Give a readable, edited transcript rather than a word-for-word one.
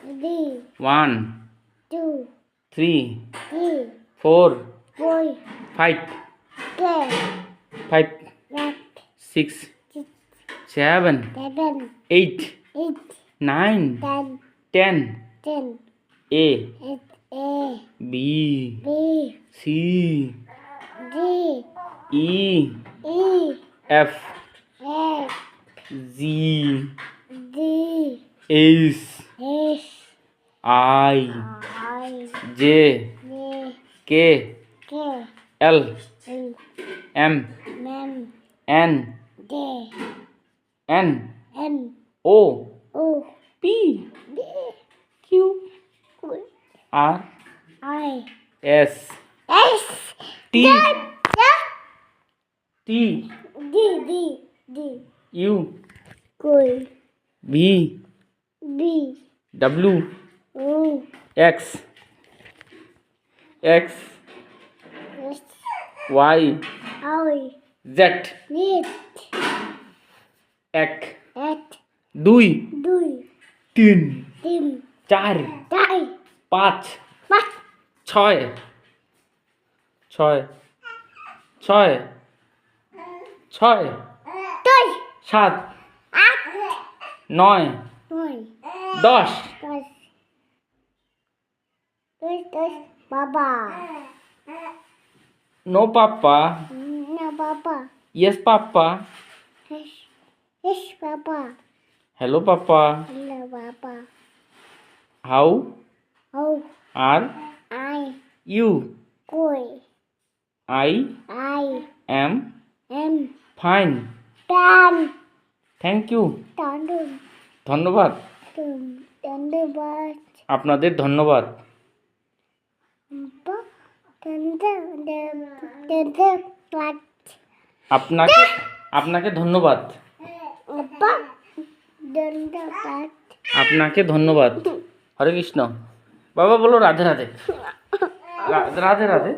D. 1 2. 3 3. 4 4. 5 10. 5 8. 6 6. 7 7. 8 8. 9 10. 10 10. A 8. A. B B. C D. E E. F F. Z D. H H. I I. J J. K K. L L. M M. N D. N N. O O. P B. Q Q. R I. S S. T T D. D. D. U Cool. V B. W O. X X S. Y I. Z Net. এক At. 2 Dui. 3 Tim. 4 Dai. 5 Bắt. 6 6 6 6 Tôi. 7 Át. 9 Tôi. 10 Tôi. Tôi. Baba. No papa No, Papa. yes papa Yes. Yes, Papa. hello papa Hello, Papa. how Oh, are I. you Koi. I I. am Am. fine Tan. thank you Tan đừng. ধন্যবাদ Tan đừng bớt. আপনাদের ধন্যবাদ Tan đừng bớt. আপনাকে আপনাকে ধন্যবাদ Apa? Dan dapat. আপনাকে ধন্যবাদ হরে কৃষ্ণ বাবা বলো রাধে রাধে রাধে রাধে